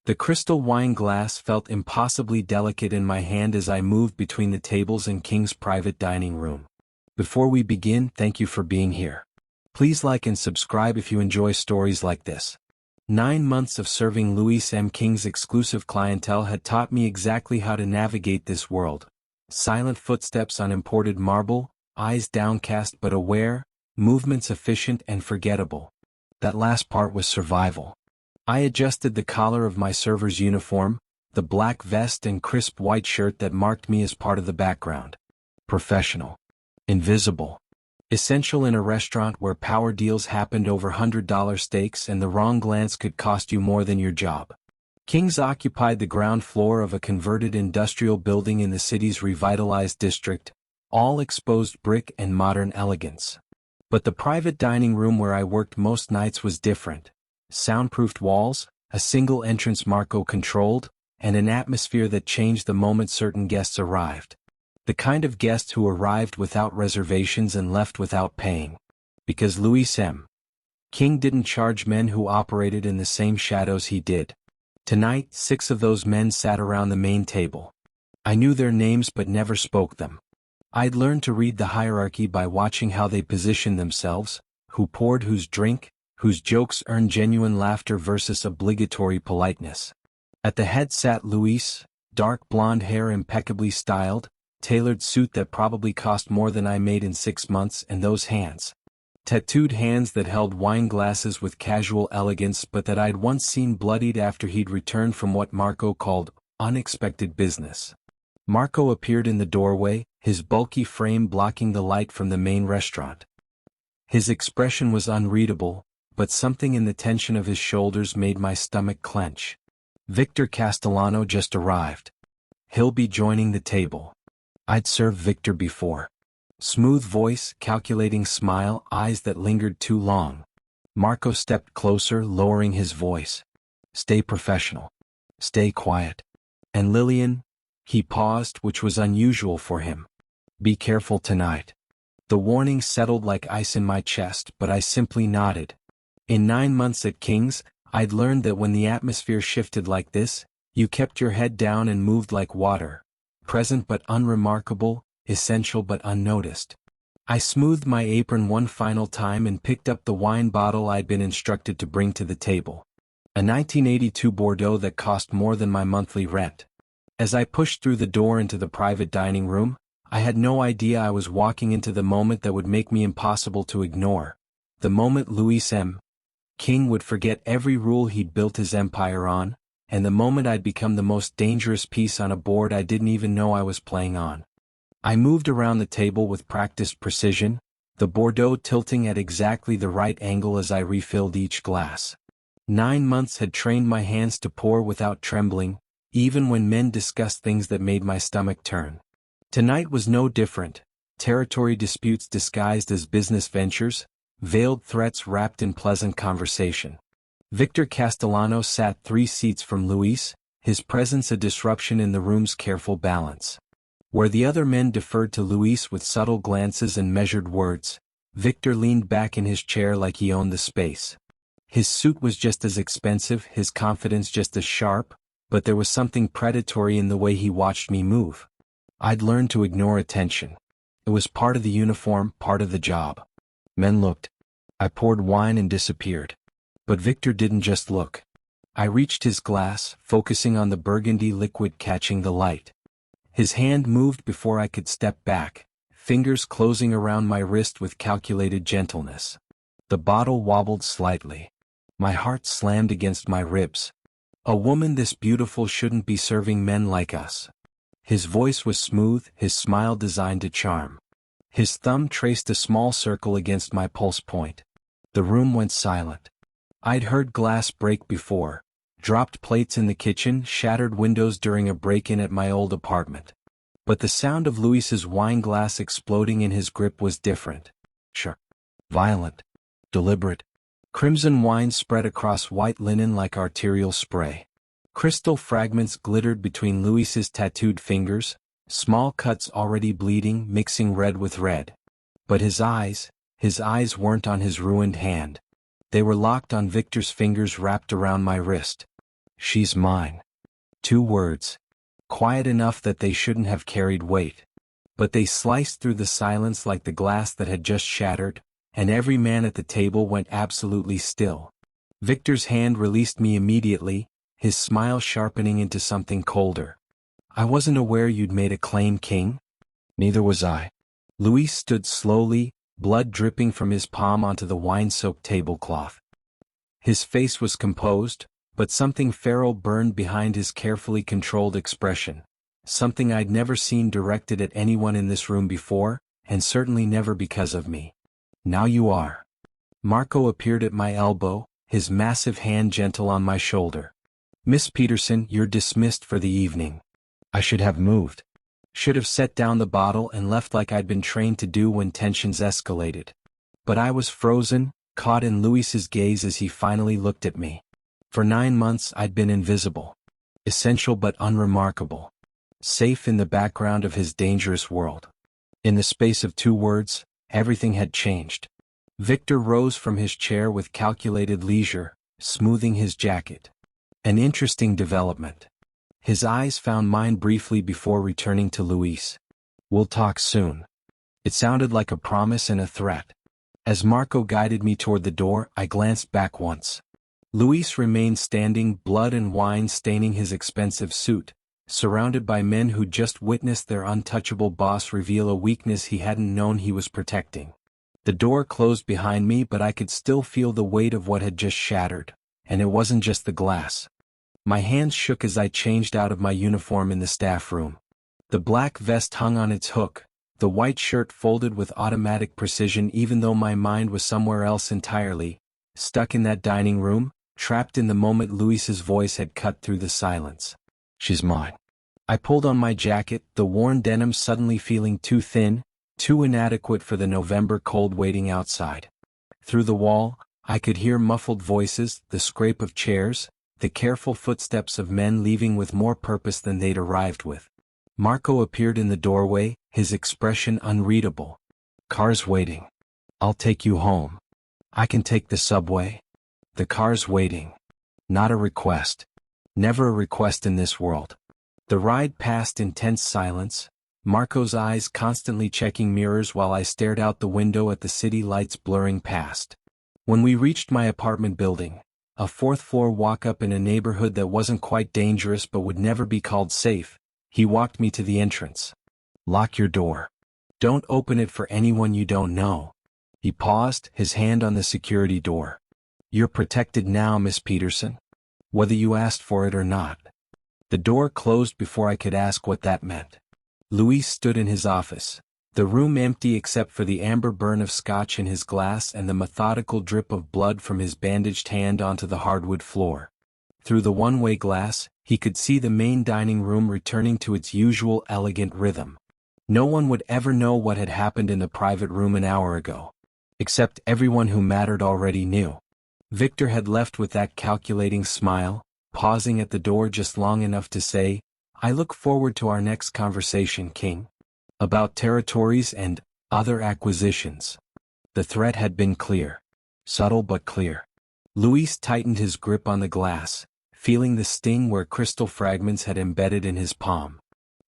The crystal wine glass felt impossibly delicate in my hand as I moved between the tables in King's private dining room. Before we begin, thank you for being here. Please like and subscribe if you enjoy stories like this. 9 months of serving Louis M. King's exclusive clientele had taught me exactly how to navigate this world. Silent footsteps on imported marble, eyes downcast but aware, movements efficient and forgettable. That last part was survival. I adjusted the collar of my server's uniform, the black vest and crisp white shirt that marked me as part of the background. Professional. Invisible. Essential in a restaurant where power deals happened over $100 steaks and the wrong glance could cost you more than your job. King's occupied the ground floor of a converted industrial building in the city's revitalized district, all exposed brick and modern elegance. But the private dining room where I worked most nights was different. Soundproofed walls, a single entrance Marco controlled, and an atmosphere that changed the moment certain guests arrived. The kind of guest who arrived without reservations and left without paying. Because Louis M. King didn't charge men who operated in the same shadows he did. Tonight, 6 of those men sat around the main table. I knew their names but never spoke them. I'd learned to read the hierarchy by watching how they positioned themselves, who poured whose drink, whose jokes earned genuine laughter versus obligatory politeness. At the head sat Louis, dark blonde hair impeccably styled, tailored suit that probably cost more than I made in 6 months, and those hands. Tattooed hands that held wine glasses with casual elegance but that I'd once seen bloodied after he'd returned from what Marco called unexpected business. Marco appeared in the doorway, his bulky frame blocking the light from the main restaurant. His expression was unreadable, but something in the tension of his shoulders made my stomach clench. Victor Castellano just arrived. He'll be joining the table. I'd served Victor before. Smooth voice, calculating smile, eyes that lingered too long. Marco stepped closer, lowering his voice. Stay professional. Stay quiet. And Lillian? He paused, which was unusual for him. Be careful tonight. The warning settled like ice in my chest, but I simply nodded. In 9 months at King's, I'd learned that when the atmosphere shifted like this, you kept your head down and moved like water. Present but unremarkable, essential but unnoticed. I smoothed my apron one final time and picked up the wine bottle I'd been instructed to bring to the table. A 1982 Bordeaux that cost more than my monthly rent. As I pushed through the door into the private dining room, I had no idea I was walking into the moment that would make me impossible to ignore. The moment Louis M. King would forget every rule he'd built his empire on, and the moment I'd become the most dangerous piece on a board I didn't even know I was playing on. I moved around the table with practiced precision, the Bordeaux tilting at exactly the right angle as I refilled each glass. 9 months had trained my hands to pour without trembling, even when men discussed things that made my stomach turn. Tonight was no different. Territory disputes disguised as business ventures, veiled threats wrapped in pleasant conversation. Victor Castellano sat 3 seats from Louis, his presence a disruption in the room's careful balance. Where the other men deferred to Louis with subtle glances and measured words, Victor leaned back in his chair like he owned the space. His suit was just as expensive, his confidence just as sharp, but there was something predatory in the way he watched me move. I'd learned to ignore attention. It was part of the uniform, part of the job. Men looked. I poured wine and disappeared. But Victor didn't just look. I reached his glass, focusing on the burgundy liquid catching the light. His hand moved before I could step back, fingers closing around my wrist with calculated gentleness. The bottle wobbled slightly. My heart slammed against my ribs. A woman this beautiful shouldn't be serving men like us. His voice was smooth, his smile designed to charm. His thumb traced a small circle against my pulse point. The room went silent. I'd heard glass break before, dropped plates in the kitchen, shattered windows during a break-in at my old apartment. But the sound of Louis's wine glass exploding in his grip was different. Sharp, violent, deliberate. Crimson wine spread across white linen like arterial spray. Crystal fragments glittered between Louis's tattooed fingers, small cuts already bleeding, mixing red with red. But his eyes weren't on his ruined hand. They were locked on Victor's fingers wrapped around my wrist. She's mine. 2 words. Quiet enough that they shouldn't have carried weight. But they sliced through the silence like the glass that had just shattered, and every man at the table went absolutely still. Victor's hand released me immediately, his smile sharpening into something colder. I wasn't aware you'd made a claim, King. Neither was I. Luis stood slowly, blood dripping from his palm onto the wine-soaked tablecloth. His face was composed, but something feral burned behind his carefully controlled expression, something I'd never seen directed at anyone in this room before, and certainly never because of me. Now you are. Marco appeared at my elbow, his massive hand gentle on my shoulder. Miss Peterson, you're dismissed for the evening. I should have moved. Should have set down the bottle and left like I'd been trained to do when tensions escalated. But I was frozen, caught in Luis's gaze as he finally looked at me. For 9 months I'd been invisible. Essential but unremarkable. Safe in the background of his dangerous world. In the space of 2 words, everything had changed. Victor rose from his chair with calculated leisure, smoothing his jacket. An interesting development. His eyes found mine briefly before returning to Luis. We'll talk soon. It sounded like a promise and a threat. As Marco guided me toward the door, I glanced back once. Luis remained standing, blood and wine staining his expensive suit, surrounded by men who'd just witnessed their untouchable boss reveal a weakness he hadn't known he was protecting. The door closed behind me, but I could still feel the weight of what had just shattered, and it wasn't just the glass. My hands shook as I changed out of my uniform in the staff room. The black vest hung on its hook, the white shirt folded with automatic precision even though my mind was somewhere else entirely, stuck in that dining room, trapped in the moment Luis's voice had cut through the silence. She's mine. I pulled on my jacket, the worn denim suddenly feeling too thin, too inadequate for the November cold waiting outside. Through the wall, I could hear muffled voices, the scrape of chairs, the careful footsteps of men leaving with more purpose than they'd arrived with. Marco appeared in the doorway, his expression unreadable. Car's waiting. I'll take you home. I can take the subway. The car's waiting. Not a request. Never a request in this world. The ride passed in tense silence, Marco's eyes constantly checking mirrors while I stared out the window at the city lights blurring past. When we reached my apartment building, a 4th-floor walk-up in a neighborhood that wasn't quite dangerous but would never be called safe, he walked me to the entrance. Lock your door. Don't open it for anyone you don't know. He paused, his hand on the security door. You're protected now, Miss Peterson. Whether you asked for it or not. The door closed before I could ask what that meant. Luis stood in his office, the room empty except for the amber burn of scotch in his glass and the methodical drip of blood from his bandaged hand onto the hardwood floor. Through the one-way glass, he could see the main dining room returning to its usual elegant rhythm. No one would ever know what had happened in the private room an hour ago. Except everyone who mattered already knew. Victor had left with that calculating smile, pausing at the door just long enough to say, I look forward to our next conversation, King. About territories and other acquisitions. The threat had been clear. Subtle but clear. Luis tightened his grip on the glass, feeling the sting where crystal fragments had embedded in his palm.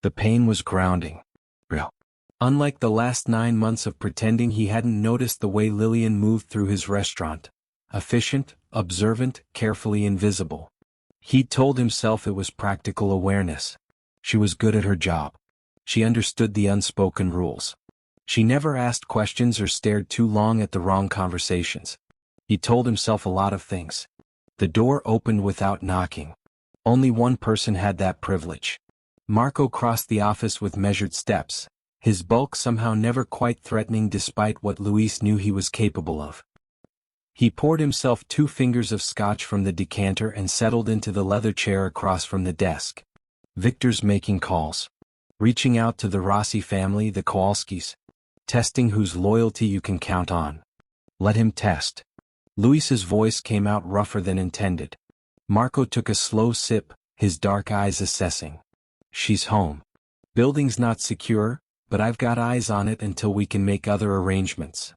The pain was grounding. Real. Unlike the last 9 months of pretending he hadn't noticed the way Lillian moved through his restaurant. Efficient, observant, carefully invisible. He'd told himself it was practical awareness. She was good at her job. She understood the unspoken rules. She never asked questions or stared too long at the wrong conversations. He told himself a lot of things. The door opened without knocking. Only one person had that privilege. Marco crossed the office with measured steps, his bulk somehow never quite threatening despite what Luis knew he was capable of. He poured himself 2 fingers of scotch from the decanter and settled into the leather chair across from the desk. Victor's making calls. Reaching out to the Rossi family, the Kowalskis. Testing whose loyalty you can count on. Let him test. Luis's voice came out rougher than intended. Marco took a slow sip, his dark eyes assessing. She's home. Building's not secure, but I've got eyes on it until we can make other arrangements.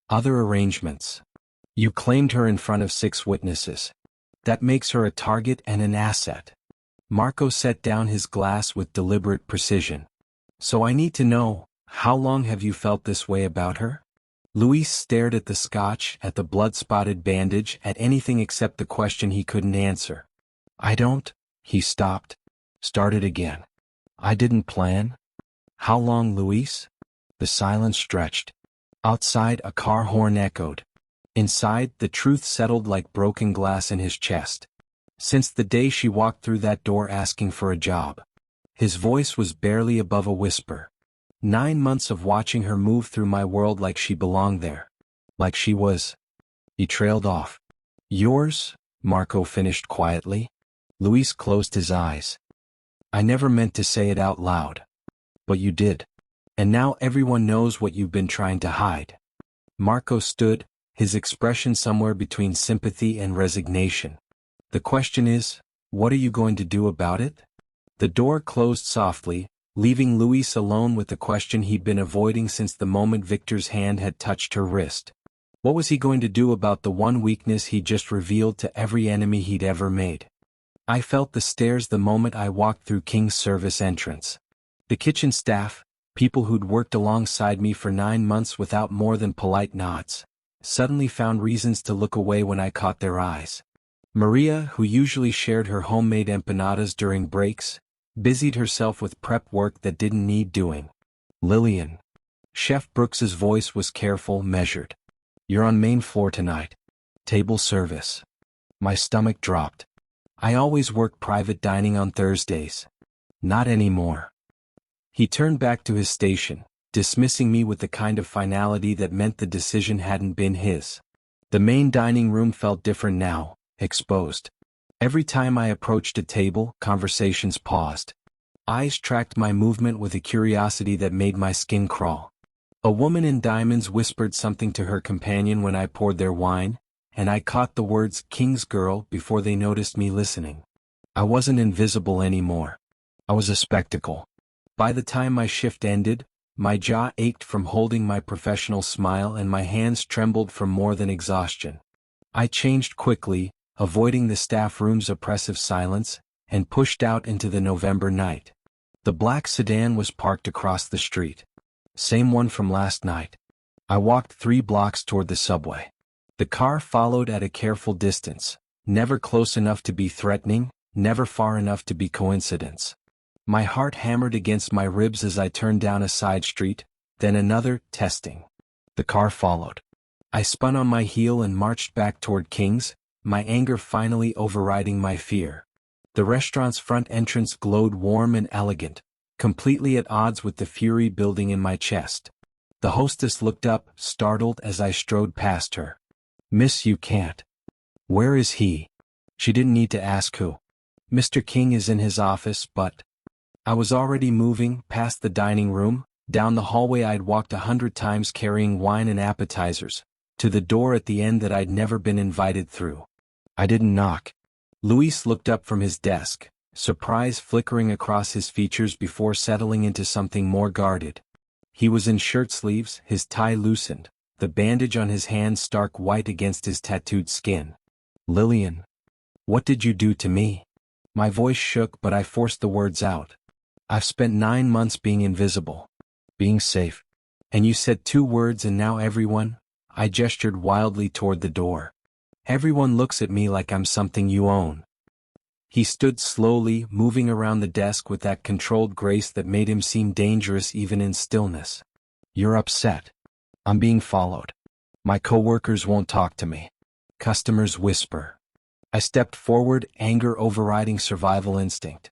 Other arrangements. You claimed her in front of 6 witnesses. That makes her a target and an asset. Marco set down his glass with deliberate precision. So I need to know, how long have you felt this way about her? Luis stared at the scotch, at the blood-spotted bandage, at anything except the question he couldn't answer. I don't. He stopped. Started again. I didn't plan. How long, Luis? The silence stretched. Outside, a car horn echoed. Inside, the truth settled like broken glass in his chest. Since the day she walked through that door asking for a job. His voice was barely above a whisper. 9 months of watching her move through my world like she belonged there. Like she was. He trailed off. Yours? Marco finished quietly. Luis closed his eyes. I never meant to say it out loud. But you did. And now everyone knows what you've been trying to hide. Marco stood, his expression somewhere between sympathy and resignation. The question is, what are you going to do about it? The door closed softly, leaving Luis alone with the question he'd been avoiding since the moment Victor's hand had touched her wrist. What was he going to do about the one weakness he'd just revealed to every enemy he'd ever made? I felt the stares the moment I walked through King's service entrance. The kitchen staff, people who'd worked alongside me for 9 months without more than polite nods, suddenly found reasons to look away when I caught their eyes. Maria, who usually shared her homemade empanadas during breaks, busied herself with prep work that didn't need doing. Lillian. Chef Brooks's voice was careful, measured. You're on main floor tonight. Table service. My stomach dropped. I always work private dining on Thursdays. Not anymore. He turned back to his station, dismissing me with the kind of finality that meant the decision hadn't been his. The main dining room felt different now, exposed. Every time I approached a table, conversations paused. Eyes tracked my movement with a curiosity that made my skin crawl. A woman in diamonds whispered something to her companion when I poured their wine, and I caught the words "King's girl" before they noticed me listening. I wasn't invisible anymore. I was a spectacle. By the time my shift ended, my jaw ached from holding my professional smile and my hands trembled from more than exhaustion. I changed quickly, avoiding the staff room's oppressive silence, and pushed out into the November night. The black sedan was parked across the street. Same one from last night. I walked 3 blocks toward the subway. The car followed at a careful distance, never close enough to be threatening, never far enough to be coincidence. My heart hammered against my ribs as I turned down a side street, then another, testing. The car followed. I spun on my heel and marched back toward King's, my anger finally overriding my fear. The restaurant's front entrance glowed warm and elegant, completely at odds with the fury building in my chest. The hostess looked up, startled as I strode past her. Miss, you can't. Where is he? She didn't need to ask who. Mr. King is in his office, but... I was already moving, past the dining room, down the hallway I'd walked 100 times carrying wine and appetizers, to the door at the end that I'd never been invited through. I didn't knock. Luis looked up from his desk, surprise flickering across his features before settling into something more guarded. He was in shirt sleeves, his tie loosened, the bandage on his hand stark white against his tattooed skin. Lillian. What did you do to me? My voice shook, but I forced the words out. I've spent 9 months being invisible. Being safe. And you said 2 words and now everyone... I gestured wildly toward the door. Everyone looks at me like I'm something you own. He stood slowly, moving around the desk with that controlled grace that made him seem dangerous even in stillness. You're upset. I'm being followed. My coworkers won't talk to me. Customers whisper. I stepped forward, anger overriding survival instinct.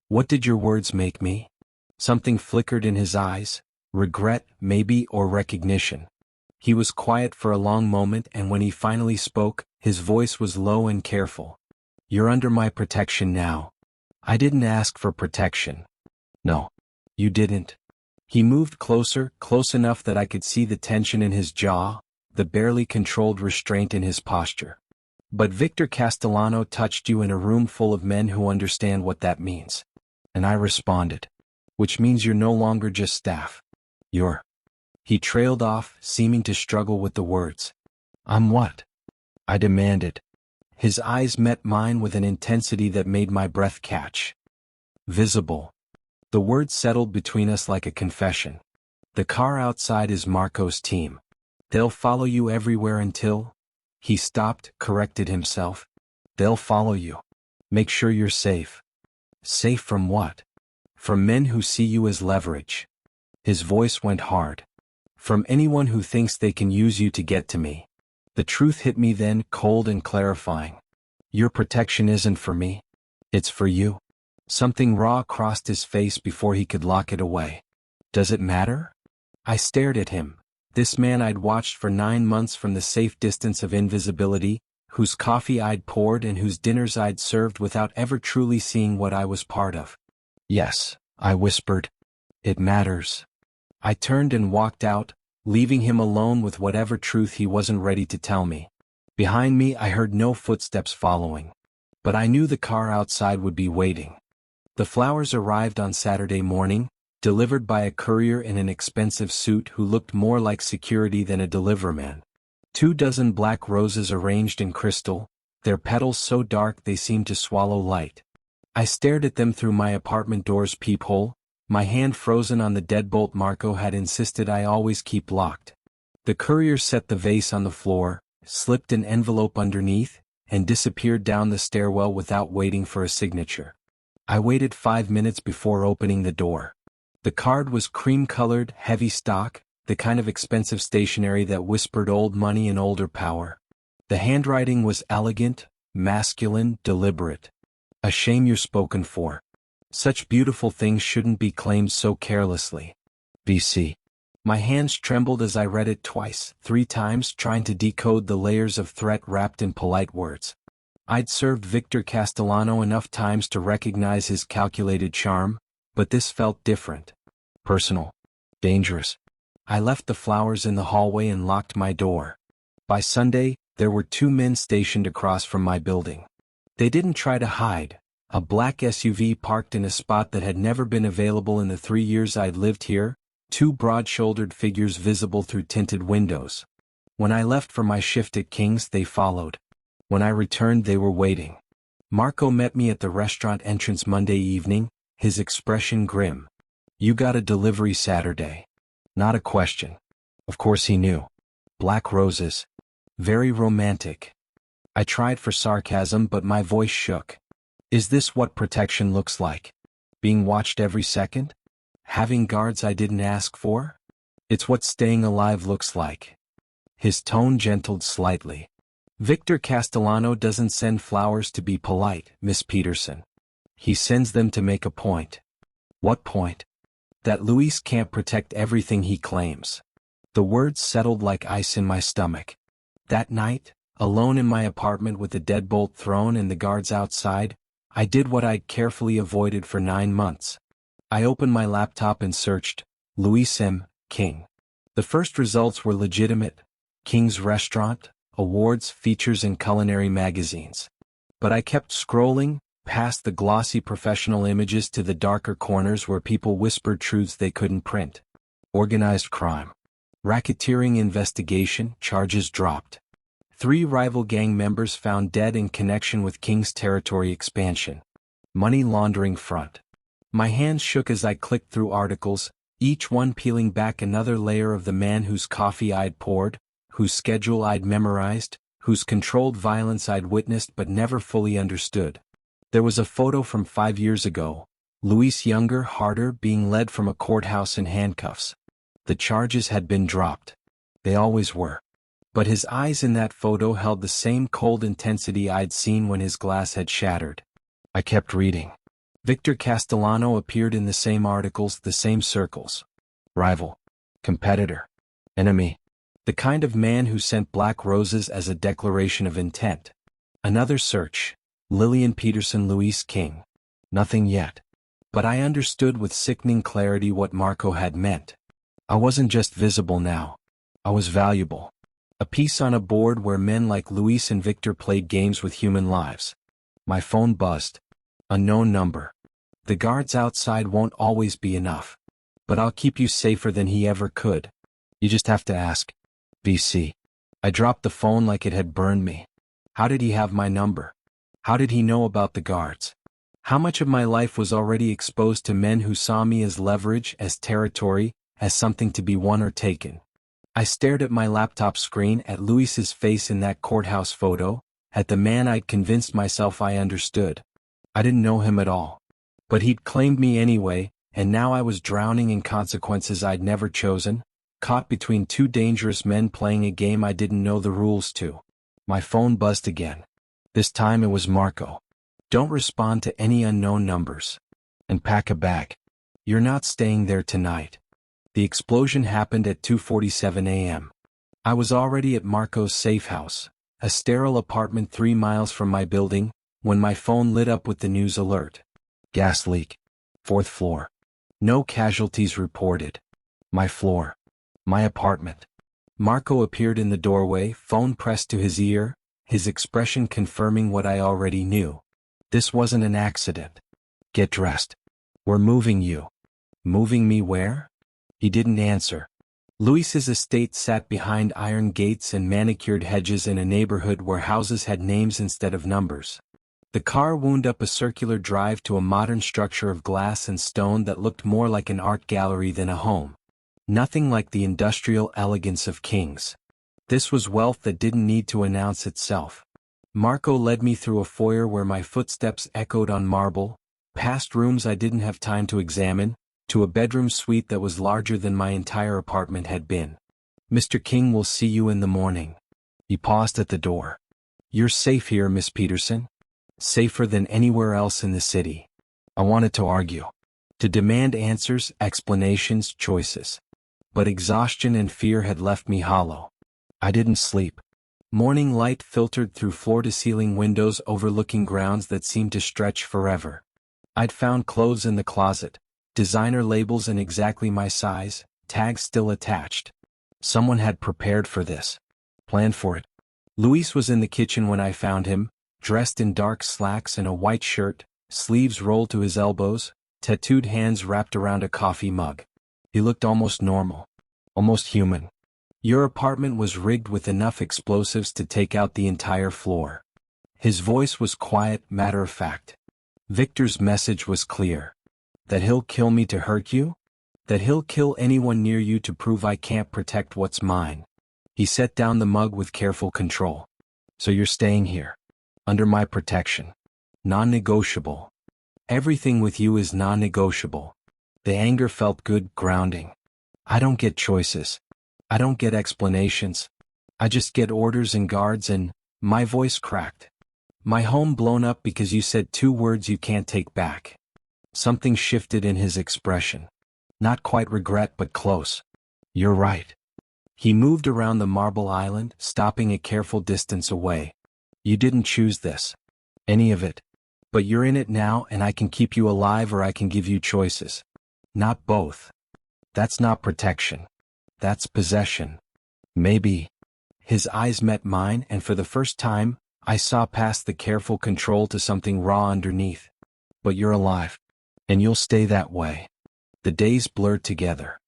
What did your words make me? Something flickered in his eyes, regret, maybe, or recognition. He was quiet for a long moment, and when he finally spoke, his voice was low and careful. You're under my protection now. I didn't ask for protection. No. You didn't. He moved closer, close enough that I could see the tension in his jaw, the barely controlled restraint in his posture. But Victor Castellano touched you in a room full of men who understand what that means. And I responded. Which means you're no longer just staff. You're... He trailed off, seeming to struggle with the words. I'm what? I demanded. His eyes met mine with an intensity that made my breath catch. Visible. The word settled between us like a confession. The car outside is Marco's team. They'll follow you everywhere until... He stopped, corrected himself. They'll follow you. Make sure you're safe. Safe from what? From men who see you as leverage. His voice went hard. From anyone who thinks they can use you to get to me. The truth hit me then, cold and clarifying. Your protection isn't for me. It's for you. Something raw crossed his face before he could lock it away. Does it matter? I stared at him. This man I'd watched for 9 months from the safe distance of invisibility, whose coffee I'd poured and whose dinners I'd served without ever truly seeing what I was part of. Yes, I whispered. It matters. I turned and walked out, leaving him alone with whatever truth he wasn't ready to tell me. Behind me I heard no footsteps following. But I knew the car outside would be waiting. The flowers arrived on Saturday morning, delivered by a courier in an expensive suit who looked more like security than a deliverman. 24 black roses arranged in crystal, their petals so dark they seemed to swallow light. I stared at them through my apartment door's peephole, my hand frozen on the deadbolt Marco had insisted I always keep locked. The courier set the vase on the floor, slipped an envelope underneath, and disappeared down the stairwell without waiting for a signature. I waited 5 minutes before opening the door. The card was cream-colored, heavy stock, the kind of expensive stationery that whispered old money and older power. The handwriting was elegant, masculine, deliberate. A shame you're spoken for. Such beautiful things shouldn't be claimed so carelessly. VC. My hands trembled as I read it twice, 3 times, trying to decode the layers of threat wrapped in polite words. I'd served Victor Castellano enough times to recognize his calculated charm, but this felt different. Personal. Dangerous. I left the flowers in the hallway and locked my door. By Sunday, there were 2 men stationed across from my building. They didn't try to hide. A black SUV parked in a spot that had never been available in the 3 years I'd lived here, 2 broad-shouldered figures visible through tinted windows. When I left for my shift at King's, they followed. When I returned, they were waiting. Marco met me at the restaurant entrance Monday evening, his expression grim. You got a delivery Saturday. Not a question. Of course he knew. Black roses. Very romantic. I tried for sarcasm, but my voice shook. Is this what protection looks like? Being watched every second? Having guards I didn't ask for? It's what staying alive looks like. His tone gentled slightly. Victor Castellano doesn't send flowers to be polite, Miss Peterson. He sends them to make a point. What point? That Luis can't protect everything he claims. The words settled like ice in my stomach. That night, alone in my apartment with the deadbolt thrown and the guards outside, I did what I'd carefully avoided for 9 months. I opened my laptop and searched, Luis M. King. The first results were legitimate. King's Restaurant, awards, features and culinary magazines. But I kept scrolling, past the glossy professional images to the darker corners where people whispered truths they couldn't print. Organized crime. Racketeering investigation, charges dropped. 3 rival gang members found dead in connection with King's territory expansion. Money laundering front. My hands shook as I clicked through articles, each one peeling back another layer of the man whose coffee I'd poured, whose schedule I'd memorized, whose controlled violence I'd witnessed but never fully understood. There was a photo from 5 years ago, Luis younger, harder, being led from a courthouse in handcuffs. The charges had been dropped. They always were. But his eyes in that photo held the same cold intensity I'd seen when his glass had shattered. I kept reading. Victor Castellano appeared in the same articles, the same circles. Rival. Competitor. Enemy. The kind of man who sent black roses as a declaration of intent. Another search. Lillian Peterson, Luis King. Nothing yet. But I understood with sickening clarity what Marco had meant. I wasn't just visible now. I was valuable. A piece on a board where men like Luis and Victor played games with human lives. My phone buzzed. Unknown number. The guards outside won't always be enough. But I'll keep you safer than he ever could. You just have to ask. VC. I dropped the phone like it had burned me. How did he have my number? How did he know about the guards? How much of my life was already exposed to men who saw me as leverage, as territory, as something to be won or taken? I stared at my laptop screen, at Luis's face in that courthouse photo, at the man I'd convinced myself I understood. I didn't know him at all. But he'd claimed me anyway, and now I was drowning in consequences I'd never chosen, caught between two dangerous men playing a game I didn't know the rules to. My phone buzzed again. This time it was Marco. Don't respond to any unknown numbers. And pack a bag. You're not staying there tonight. The explosion happened at 2:47 a.m. I was already at Marco's safe house, a sterile apartment 3 miles from my building, when my phone lit up with the news alert. Gas leak. 4th floor. No casualties reported. My floor. My apartment. Marco appeared in the doorway, phone pressed to his ear, his expression confirming what I already knew. This wasn't an accident. Get dressed. We're moving you. Moving me where? He didn't answer. Luis's estate sat behind iron gates and manicured hedges in a neighborhood where houses had names instead of numbers. The car wound up a circular drive to a modern structure of glass and stone that looked more like an art gallery than a home. Nothing like the industrial elegance of kings. This was wealth that didn't need to announce itself. Marco led me through a foyer where my footsteps echoed on marble, past rooms I didn't have time to examine, to a bedroom suite that was larger than my entire apartment had been. Mr. King will see you in the morning. He paused at the door. You're safe here, Miss Peterson. Safer than anywhere else in the city. I wanted to argue. To demand answers, explanations, choices. But exhaustion and fear had left me hollow. I didn't sleep. Morning light filtered through floor-to-ceiling windows overlooking grounds that seemed to stretch forever. I'd found clothes in the closet, designer labels in exactly my size, tags still attached. Someone had prepared for this. Planned for it. Luis was in the kitchen when I found him, dressed in dark slacks and a white shirt, sleeves rolled to his elbows, tattooed hands wrapped around a coffee mug. He looked almost normal. Almost human. Your apartment was rigged with enough explosives to take out the entire floor. His voice was quiet, matter-of-fact. Victor's message was clear. That he'll kill me to hurt you? That he'll kill anyone near you to prove I can't protect what's mine. He set down the mug with careful control. So you're staying here. Under my protection. Non-negotiable. Everything with you is non-negotiable. The anger felt good, grounding. I don't get choices. I don't get explanations. I just get orders and guards and, my voice cracked. My home blown up because you said 2 words you can't take back. Something shifted in his expression. Not quite regret but close. You're right. He moved around the marble island, stopping a careful distance away. You didn't choose this. Any of it. But you're in it now and I can keep you alive or I can give you choices. Not both. That's not protection. That's possession. Maybe. His eyes met mine and for the first time, I saw past the careful control to something raw underneath. But you're alive. And you'll stay that way. The days blurred together.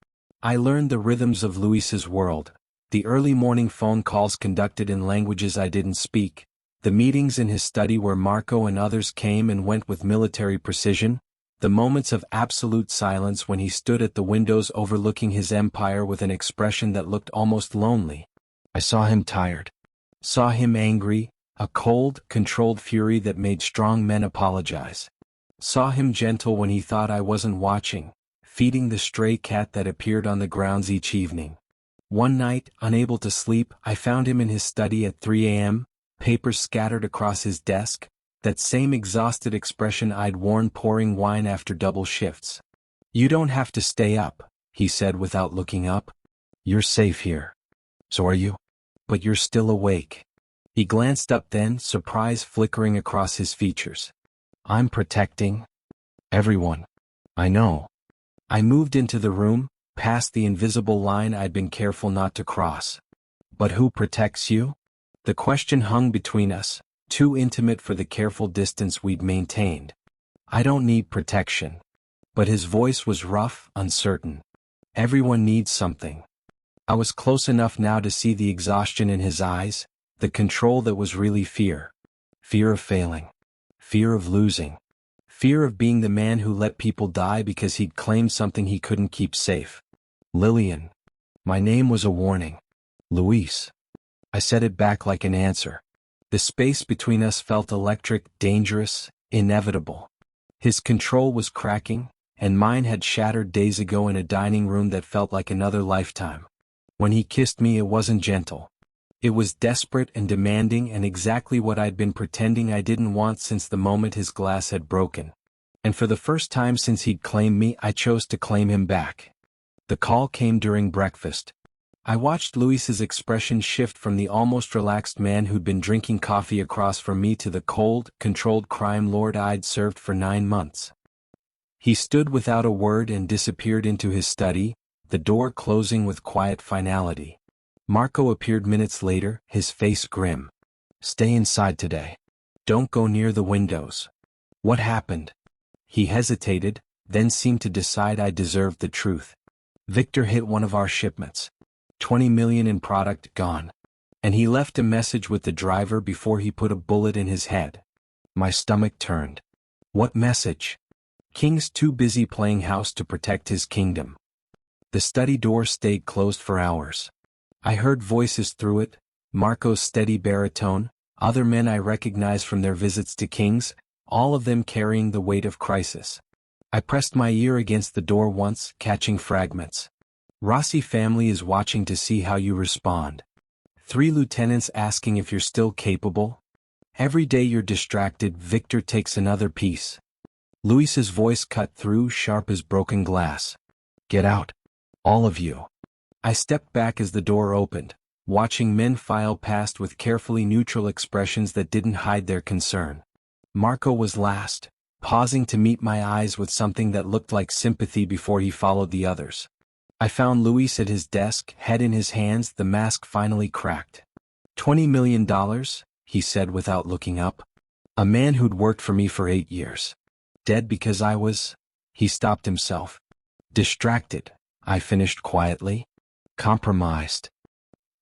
I learned the rhythms of Luis's world, the early morning phone calls conducted in languages I didn't speak, the meetings in his study where Marco and others came and went with military precision, the moments of absolute silence when he stood at the windows overlooking his empire with an expression that looked almost lonely. I saw him tired. Saw him angry, a cold, controlled fury that made strong men apologize. Saw him gentle when he thought I wasn't watching, feeding the stray cat that appeared on the grounds each evening. One night, unable to sleep, I found him in his study at 3 a.m., papers scattered across his desk, that same exhausted expression I'd worn pouring wine after double shifts. You don't have to stay up, he said without looking up. You're safe here. So are you? But you're still awake. He glanced up then, surprise flickering across his features. I'm protecting everyone. I know. I moved into the room, past the invisible line I'd been careful not to cross. But who protects you? The question hung between us, too intimate for the careful distance we'd maintained. I don't need protection. But his voice was rough, uncertain. Everyone needs something. I was close enough now to see the exhaustion in his eyes, The control that was really fear. Fear of failing. Fear of losing. Fear of being the man who let people die because he'd claimed something he couldn't keep safe. Lillian. My name was a warning. Luis. I said it back like an answer. The space between us felt electric, dangerous, inevitable. His control was cracking, and mine had shattered days ago in a dining room that felt like another lifetime. When he kissed me, it wasn't gentle. It was desperate and demanding, and exactly what I'd been pretending I didn't want since the moment his glass had broken. And for the first time since he'd claimed me, I chose to claim him back. The call came during breakfast. I watched Luis's expression shift from the almost relaxed man who'd been drinking coffee across from me to the cold, controlled crime lord I'd served for 9 months. He stood without a word and disappeared into his study, the door closing with quiet finality. Marco appeared minutes later, his face grim. Stay inside today. Don't go near the windows. What happened? He hesitated, then seemed to decide I deserved the truth. Victor hit one of our shipments. 20 million in product gone. And he left a message with the driver before he put a bullet in his head. My stomach turned. What message? King's too busy playing house to protect his kingdom. The study door stayed closed for hours. I heard voices through it, Marco's steady baritone, other men I recognized from their visits to King's, all of them carrying the weight of crisis. I pressed my ear against the door once, catching fragments. Rossi family is watching to see how you respond. 3 lieutenants asking if you're still capable. Every day you're distracted, Victor takes another piece. Luis's voice cut through, sharp as broken glass. Get out. All of you. I stepped back as the door opened, watching men file past with carefully neutral expressions that didn't hide their concern. Marco was last, pausing to meet my eyes with something that looked like sympathy before he followed the others. I found Luis at his desk, head in his hands, the mask finally cracked. $20 million, he said without looking up. A man who'd worked for me for 8 years. Dead because I was... He stopped himself. Distracted, I finished quietly. Compromised.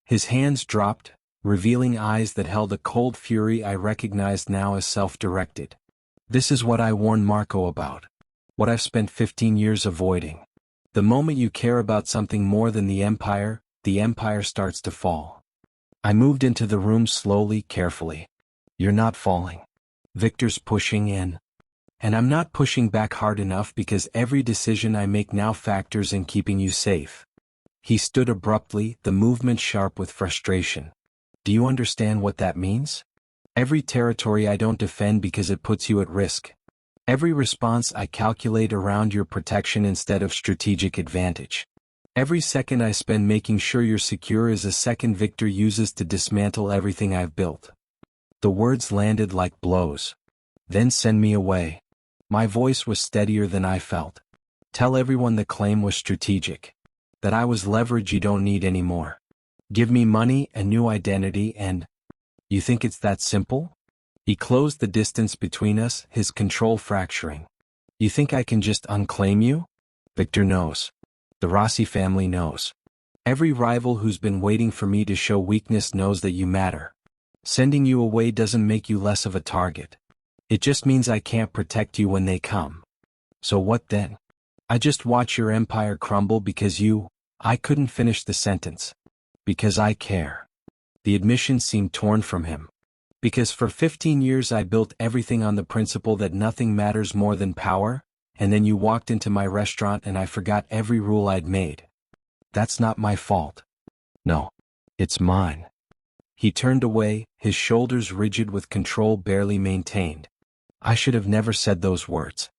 His hands dropped, revealing eyes that held a cold fury I recognized now as self-directed. This is what I warned Marco about. What I've spent 15 years avoiding. The moment you care about something more than the empire starts to fall. I moved into the room slowly, carefully. You're not falling. Victor's pushing in. And I'm not pushing back hard enough because every decision I make now factors in keeping you safe. He stood abruptly, the movement sharp with frustration. Do you understand what that means? Every territory I don't defend because it puts you at risk. Every response I calculate around your protection instead of strategic advantage. Every second I spend making sure you're secure is a second Victor uses to dismantle everything I've built. The words landed like blows. Then send me away. My voice was steadier than I felt. Tell everyone the claim was strategic. That I was leverage you don't need anymore. Give me money, a new identity, and... You think it's that simple? He closed the distance between us, his control fracturing. You think I can just unclaim you? Victor knows. The Rossi family knows. Every rival who's been waiting for me to show weakness knows that you matter. Sending you away doesn't make you less of a target. It just means I can't protect you when they come. So what then? I just watch your empire crumble because you... I couldn't finish the sentence. Because I care. The admission seemed torn from him. Because for 15 years I built everything on the principle that nothing matters more than power, and then you walked into my restaurant and I forgot every rule I'd made. That's not my fault. No. It's mine. He turned away, his shoulders rigid with control barely maintained. I should have never said those words.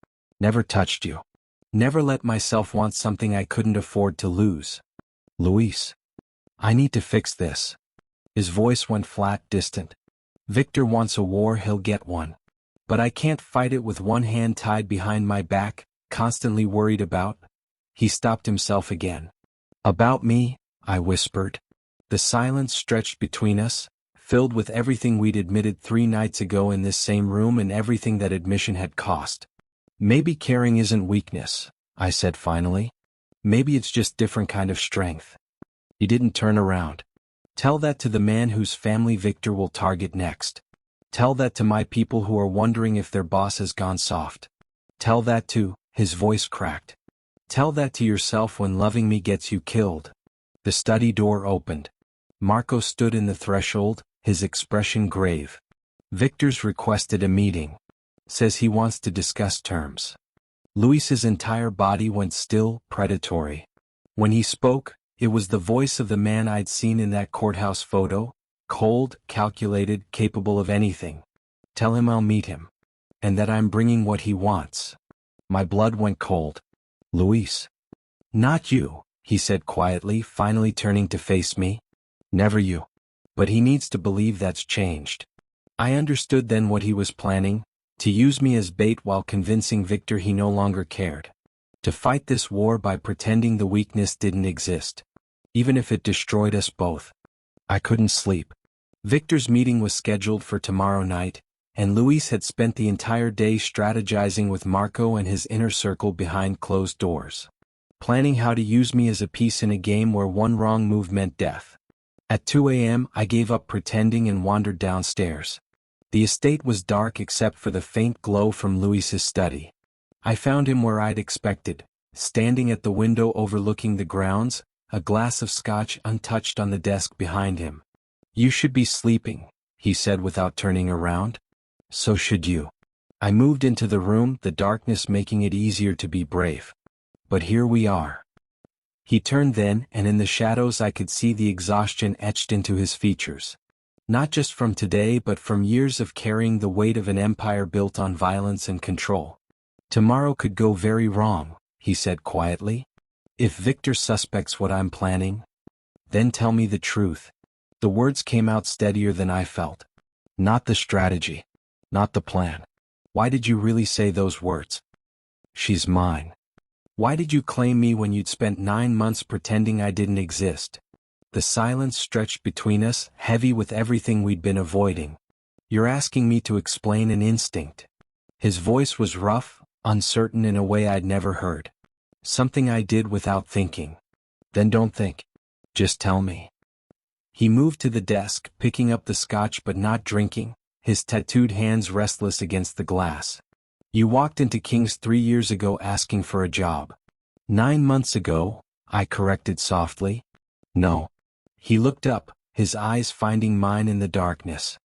Never touched you. Never let myself want something I couldn't afford to lose. Luis. I need to fix this. His voice went flat, distant. Victor wants a war, he'll get one. But I can't fight it with one hand tied behind my back, constantly worried about. He stopped himself again. About me, I whispered. The silence stretched between us, filled with everything we'd admitted 3 nights ago in this same room and everything that admission had cost. Maybe caring isn't weakness, I said finally. Maybe it's just different kind of strength. He didn't turn around. Tell that to the man whose family Victor will target next. Tell that to my people who are wondering if their boss has gone soft. Tell that to," his voice cracked. "Tell that to yourself when loving me gets you killed." The study door opened. Marco stood in the threshold, his expression grave. "Victor's requested a meeting. Says he wants to discuss terms." Luis's entire body went still, predatory. When he spoke, it was the voice of the man I'd seen in that courthouse photo, cold, calculated, capable of anything. "Tell him I'll meet him. And that I'm bringing what he wants." My blood went cold. "Luis." "Not you," he said quietly, finally turning to face me. "Never you. But he needs to believe that's changed." I understood then what he was planning, to use me as bait while convincing Victor he no longer cared. To fight this war by pretending the weakness didn't exist. Even if it destroyed us both. I couldn't sleep. Victor's meeting was scheduled for tomorrow night, and Luis had spent the entire day strategizing with Marco and his inner circle behind closed doors. Planning how to use me as a piece in a game where one wrong move meant death. At 2 a.m. I gave up pretending and wandered downstairs. The estate was dark except for the faint glow from Luis's study. I found him where I'd expected, standing at the window overlooking the grounds, a glass of scotch untouched on the desk behind him. "You should be sleeping," he said without turning around. "So should you." I moved into the room, the darkness making it easier to be brave. "But here we are." He turned then, and in the shadows I could see the exhaustion etched into his features. Not just from today but from years of carrying the weight of an empire built on violence and control. "Tomorrow could go very wrong," he said quietly. "If Victor suspects what I'm planning, then tell me the truth." The words came out steadier than I felt. "Not the strategy. Not the plan. Why did you really say those words? She's mine. Why did you claim me when you'd spent 9 months pretending I didn't exist?" The silence stretched between us, heavy with everything we'd been avoiding. "You're asking me to explain an instinct." His voice was rough, uncertain in a way I'd never heard. "Something I did without thinking." "Then don't think. Just tell me." He moved to the desk, picking up the scotch but not drinking, his tattooed hands restless against the glass. "You walked into King's 3 years ago asking for a job." 9 months ago, I corrected softly. "No." He looked up, his eyes finding mine in the darkness.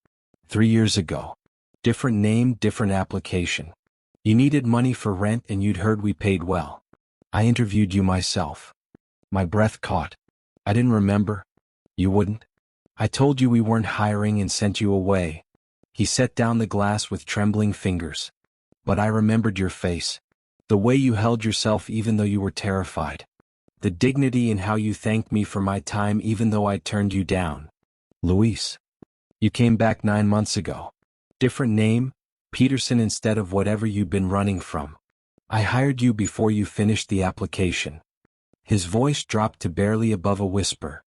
3 years ago. Different name, different application. You needed money for rent and you'd heard we paid well. I interviewed you myself." My breath caught. "I didn't remember." "You wouldn't. I told you we weren't hiring and sent you away." He set down the glass with trembling fingers. "But I remembered your face. The way you held yourself even though you were terrified. The dignity in how you thanked me for my time even though I turned you down." "Luis. You came back 9 months ago. Different name, Peterson instead of whatever you'd been running from. I hired you before you finished the application." His voice dropped to barely above a whisper.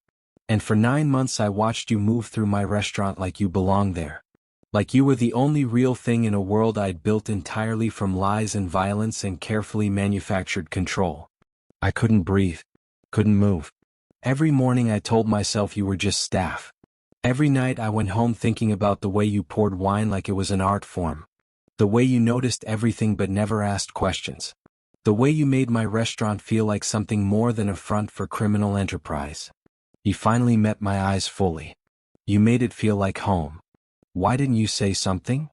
"And for 9 months I watched you move through my restaurant like you belonged there. Like you were the only real thing in a world I'd built entirely from lies and violence and carefully manufactured control. I couldn't breathe. Couldn't move. Every morning I told myself you were just staff. Every night I went home thinking about the way you poured wine like it was an art form. The way you noticed everything but never asked questions. The way you made my restaurant feel like something more than a front for criminal enterprise. You finally met my eyes fully. You made it feel like home. Why didn't you say something?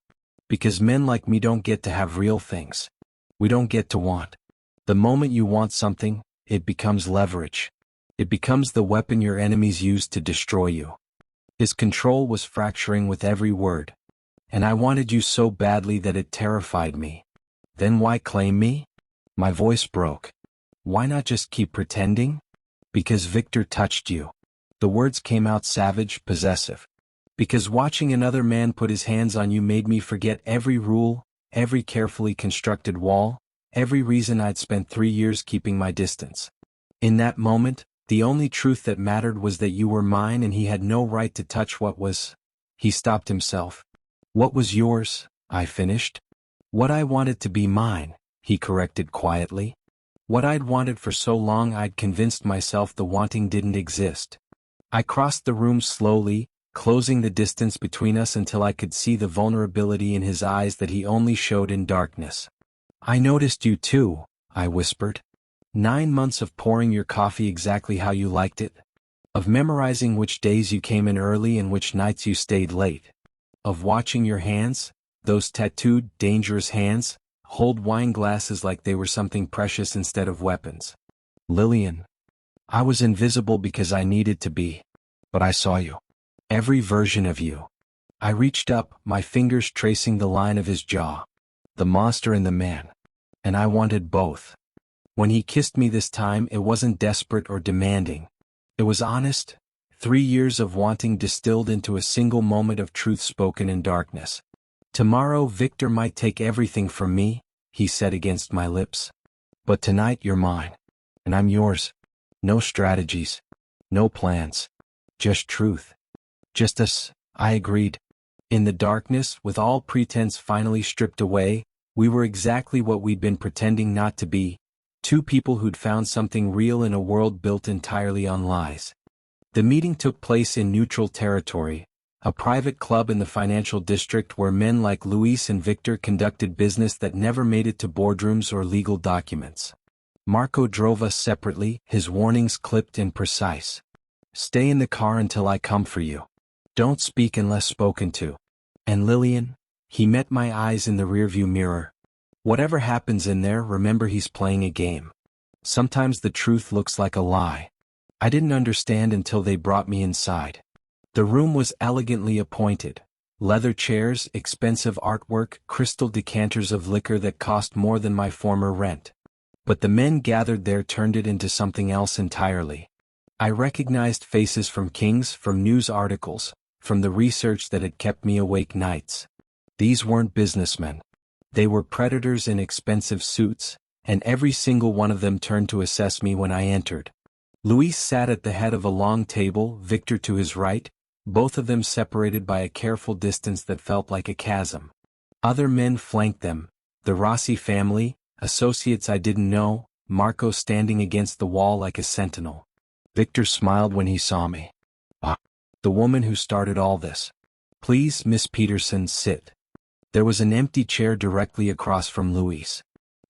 Because men like me don't get to have real things. We don't get to want. The moment you want something, it becomes leverage. It becomes the weapon your enemies use to destroy you." His control was fracturing with every word. "And I wanted you so badly that it terrified me. Then why claim me?" My voice broke. "Why not just keep pretending?" "Because Victor touched you." The words came out savage, possessive. "Because watching another man put his hands on you made me forget every rule, every carefully constructed wall, every reason I'd spent 3 years keeping my distance. In that moment, the only truth that mattered was that you were mine and he had no right to touch what was." He stopped himself. "What was yours?" I finished. "What I wanted to be mine," he corrected quietly. "What I'd wanted for so long I'd convinced myself the wanting didn't exist. I crossed the room slowly, closing the distance between us until I could see the vulnerability in his eyes that he only showed in darkness. I noticed you too, I whispered. 9 months of pouring your coffee exactly how you liked it. Of memorizing which days you came in early and which nights you stayed late. Of watching your hands, those tattooed, dangerous hands, hold wine glasses like they were something precious instead of weapons. Lillian. I was invisible because I needed to be. But I saw you. Every version of you. I reached up, my fingers tracing the line of his jaw. The monster and the man. And I wanted both. When he kissed me this time, it wasn't desperate or demanding. It was honest. 3 years of wanting distilled into a single moment of truth spoken in darkness. Tomorrow Victor might take everything from me, he said against my lips. But tonight you're mine. And I'm yours. No strategies. No plans. Just truth. Just us, I agreed. In the darkness, with all pretense finally stripped away, we were exactly what we'd been pretending not to be. 2 people who'd found something real in a world built entirely on lies. The meeting took place in neutral territory, a private club in the financial district where men like Luis and Victor conducted business that never made it to boardrooms or legal documents. Marco drove us separately, his warnings clipped and precise. Stay in the car until I come for you. Don't speak unless spoken to. And Lillian? He met my eyes in the rearview mirror. Whatever happens in there, remember he's playing a game. Sometimes the truth looks like a lie. I didn't understand until they brought me inside. The room was elegantly appointed. Leather chairs, expensive artwork, crystal decanters of liquor that cost more than my former rent. But the men gathered there turned it into something else entirely. I recognized faces from Kings, from news articles, from the research that had kept me awake nights. These weren't businessmen. They were predators in expensive suits, and every single one of them turned to assess me when I entered. Luis sat at the head of a long table, Victor to his right, both of them separated by a careful distance that felt like a chasm. Other men flanked them, the Rossi family, associates I didn't know, Marco standing against the wall like a sentinel. Victor smiled when he saw me. Ah, the woman who started all this. Please, Miss Peterson, sit. There was an empty chair directly across from Luis.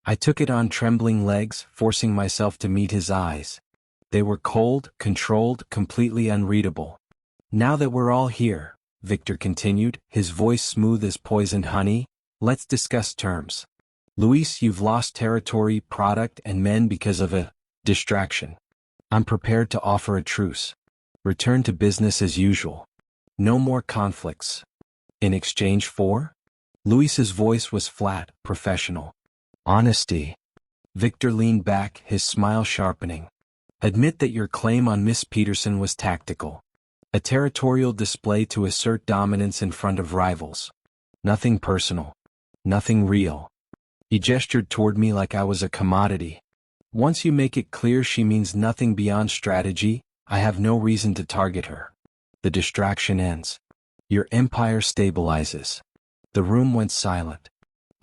I took it on trembling legs, forcing myself to meet his eyes. They were cold, controlled, completely unreadable. Now that we're all here, Victor continued, his voice smooth as poisoned honey, let's discuss terms. Luis, you've lost territory, product, and men because of a distraction. I'm prepared to offer a truce. Return to business as usual. No more conflicts. In exchange for? Luis's voice was flat, professional. Honesty. Victor leaned back, his smile sharpening. Admit that your claim on Miss Peterson was tactical. A territorial display to assert dominance in front of rivals. Nothing personal. Nothing real. He gestured toward me like I was a commodity. Once you make it clear she means nothing beyond strategy, I have no reason to target her. The distraction ends. Your empire stabilizes. The room went silent.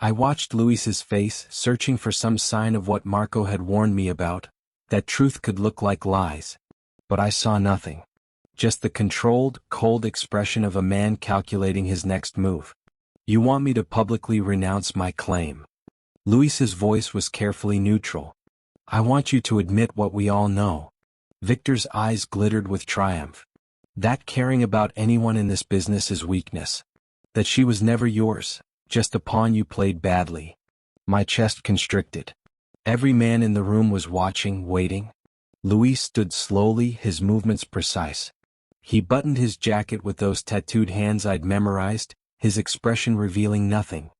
I watched Luis's face, searching for some sign of what Marco had warned me about, that truth could look like lies. But I saw nothing. Just the controlled, cold expression of a man calculating his next move. You want me to publicly renounce my claim? Luis's voice was carefully neutral. I want you to admit what we all know. Victor's eyes glittered with triumph. That caring about anyone in this business is weakness. That she was never yours, just a pawn you played badly. My chest constricted. Every man in the room was watching, waiting. Luis stood slowly, his movements precise. He buttoned his jacket with those tattooed hands I'd memorized, his expression revealing nothing.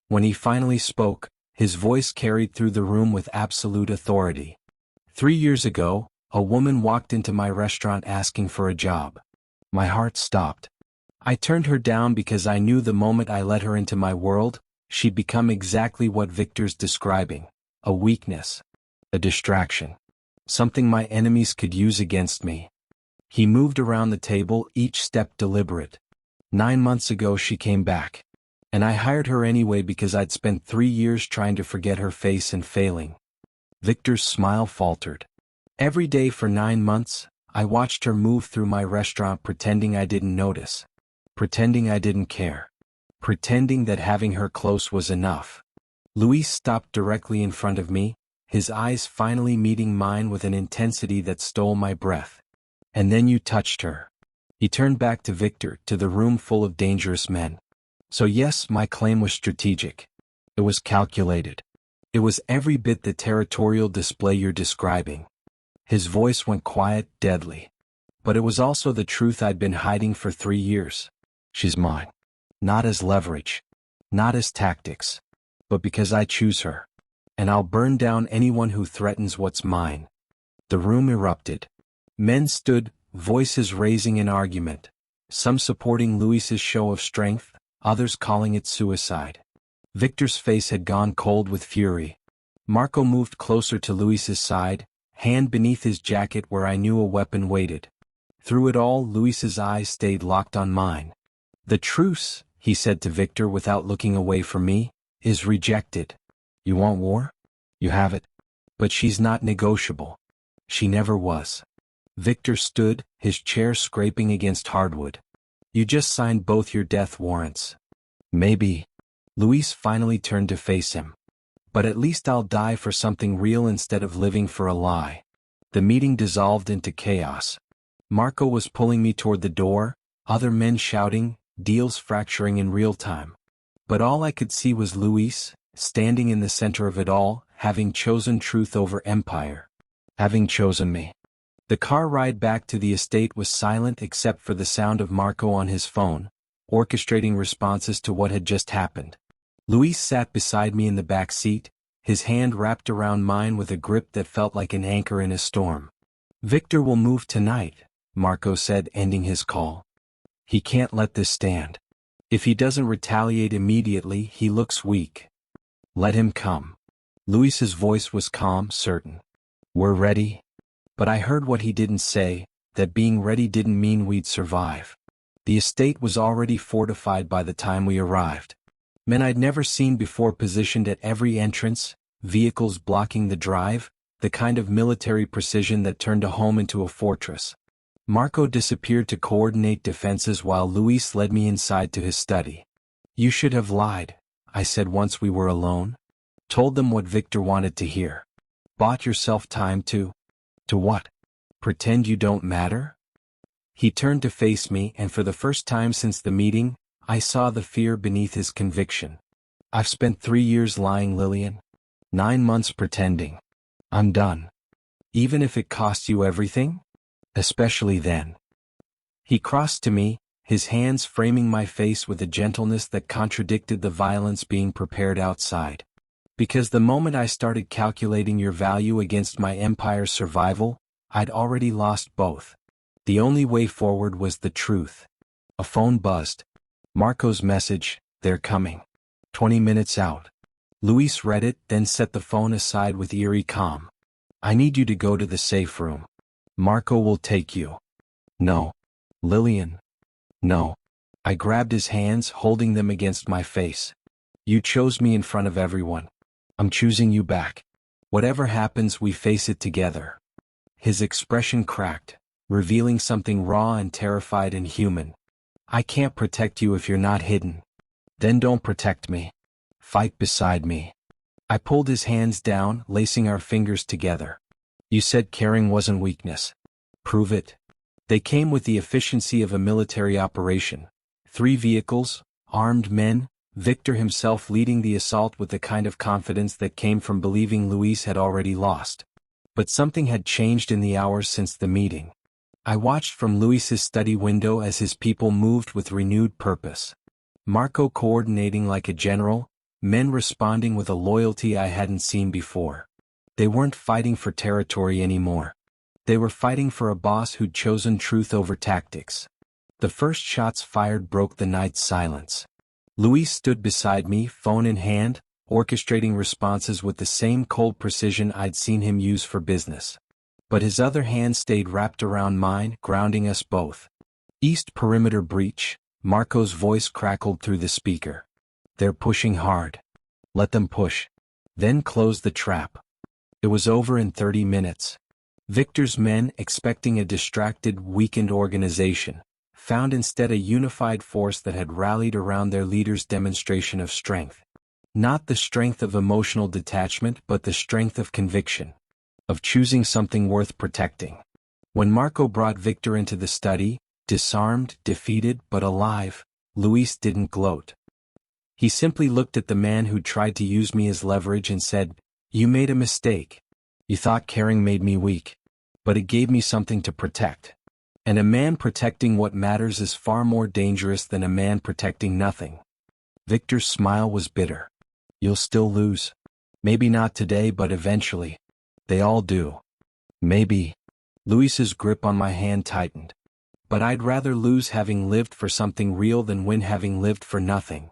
When he finally spoke, his voice carried through the room with absolute authority. 3 years ago, a woman walked into my restaurant asking for a job. My heart stopped. I turned her down because I knew the moment I let her into my world, she'd become exactly what Victor's describing. A weakness. A distraction. Something my enemies could use against me. He moved around the table, each step deliberate. 9 months ago she came back. And I hired her anyway because I'd spent 3 years trying to forget her face and failing. Victor's smile faltered. Every day for 9 months, I watched her move through my restaurant pretending I didn't notice. Pretending I didn't care. Pretending that having her close was enough. Luis stopped directly in front of me, his eyes finally meeting mine with an intensity that stole my breath. And then you touched her. He turned back to Victor, to the room full of dangerous men. So yes, my claim was strategic. It was calculated. It was every bit the territorial display you're describing. His voice went quiet, deadly. But it was also the truth I'd been hiding for 3 years. She's mine. Not as leverage. Not as tactics. But because I choose her. And I'll burn down anyone who threatens what's mine. The room erupted. Men stood, voices raising in argument. Some supporting Luis's show of strength, others calling it suicide. Victor's face had gone cold with fury. Marco moved closer to Luis's side, hand beneath his jacket where I knew a weapon waited. Through it all, Luis's eyes stayed locked on mine. The truce, he said to Victor without looking away from me, is rejected. You want war? You have it. But she's not negotiable. She never was. Victor stood, his chair scraping against hardwood. You just signed both your death warrants. Maybe. Luis finally turned to face him. But at least I'll die for something real instead of living for a lie. The meeting dissolved into chaos. Marco was pulling me toward the door, other men shouting, deals fracturing in real time. But all I could see was Luis, standing in the center of it all, having chosen truth over empire. Having chosen me. The car ride back to the estate was silent except for the sound of Marco on his phone, orchestrating responses to what had just happened. Luis sat beside me in the back seat, his hand wrapped around mine with a grip that felt like an anchor in a storm. Victor will move tonight, Marco said, ending his call. He can't let this stand. If he doesn't retaliate immediately, he looks weak. Let him come. Luis's voice was calm, certain. We're ready. But I heard what he didn't say, that being ready didn't mean we'd survive. The estate was already fortified by the time we arrived. Men I'd never seen before positioned at every entrance, vehicles blocking the drive, the kind of military precision that turned a home into a fortress. Marco disappeared to coordinate defenses while Luis led me inside to his study. You should have lied, I said once we were alone. Told them what Victor wanted to hear. Bought yourself time to what? Pretend you don't matter? He turned to face me, and for the first time since the meeting, I saw the fear beneath his conviction. I've spent 3 years lying, Lillian. 9 months pretending. I'm done. Even if it costs you everything? Especially then. He crossed to me, his hands framing my face with a gentleness that contradicted the violence being prepared outside. Because the moment I started calculating your value against my empire's survival, I'd already lost both. The only way forward was the truth. A phone buzzed. Marco's message, they're coming. 20 minutes out. Luis read it, then set the phone aside with eerie calm. I need you to go to the safe room. Marco will take you. No. Lillian. No. I grabbed his hands, holding them against my face. You chose me in front of everyone. I'm choosing you back. Whatever happens, we face it together. His expression cracked, revealing something raw and terrified and human. I can't protect you if you're not hidden. Then don't protect me. Fight beside me. I pulled his hands down, lacing our fingers together. You said caring wasn't weakness. Prove it. They came with the efficiency of a military operation. 3 vehicles, armed men, Victor himself leading the assault with the kind of confidence that came from believing Luis had already lost. But something had changed in the hours since the meeting. I watched from Luis's study window as his people moved with renewed purpose. Marco coordinating like a general, men responding with a loyalty I hadn't seen before. They weren't fighting for territory anymore. They were fighting for a boss who'd chosen truth over tactics. The first shots fired broke the night's silence. Luis stood beside me, phone in hand, orchestrating responses with the same cold precision I'd seen him use for business. But his other hand stayed wrapped around mine, grounding us both. East perimeter breach, Marco's voice crackled through the speaker. They're pushing hard. Let them push. Then close the trap. It was over in 30 minutes. Victor's men, expecting a distracted, weakened organization, found instead a unified force that had rallied around their leader's demonstration of strength. Not the strength of emotional detachment, but the strength of conviction, of choosing something worth protecting. When Marco brought Victor into the study, disarmed, defeated, but alive, Luis didn't gloat. He simply looked at the man who'd tried to use me as leverage and said, "You made a mistake. You thought caring made me weak. But it gave me something to protect. And a man protecting what matters is far more dangerous than a man protecting nothing." Victor's smile was bitter. "You'll still lose. Maybe not today, but eventually. They all do. Maybe." Luis's grip on my hand tightened. "But I'd rather lose having lived for something real than win having lived for nothing."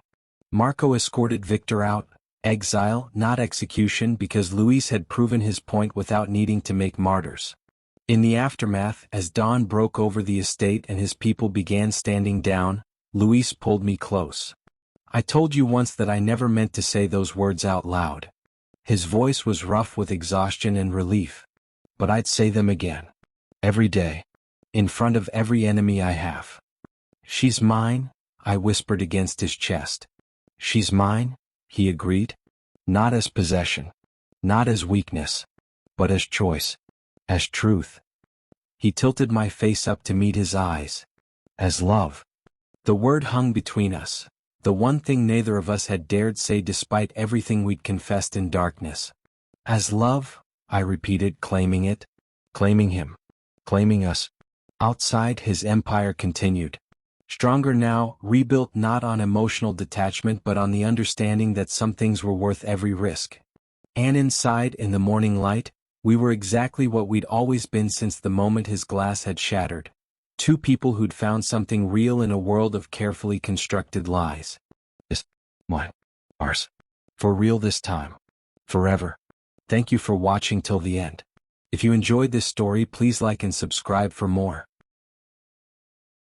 Marco escorted Victor out, exile, not execution, because Luis had proven his point without needing to make martyrs. In the aftermath, as dawn broke over the estate and his people began standing down, Luis pulled me close. "I told you once that I never meant to say those words out loud." His voice was rough with exhaustion and relief. "But I'd say them again. Every day. In front of every enemy I have." "She's mine," I whispered against his chest. "She's mine," he agreed. "Not as possession. Not as weakness. But as choice. As truth." He tilted my face up to meet his eyes. "As love." The word hung between us, the one thing neither of us had dared say despite everything we'd confessed in darkness. "As love," I repeated, claiming it. Claiming him. Claiming us. Outside, his empire continued. Stronger now, rebuilt not on emotional detachment but on the understanding that some things were worth every risk. And inside, in the morning light, we were exactly what we'd always been since the moment his glass had shattered. Two people who'd found something real in a world of carefully constructed lies. This, mine, ours. For real this time. Forever. Thank you for watching till the end. If you enjoyed this story, please like and subscribe for more.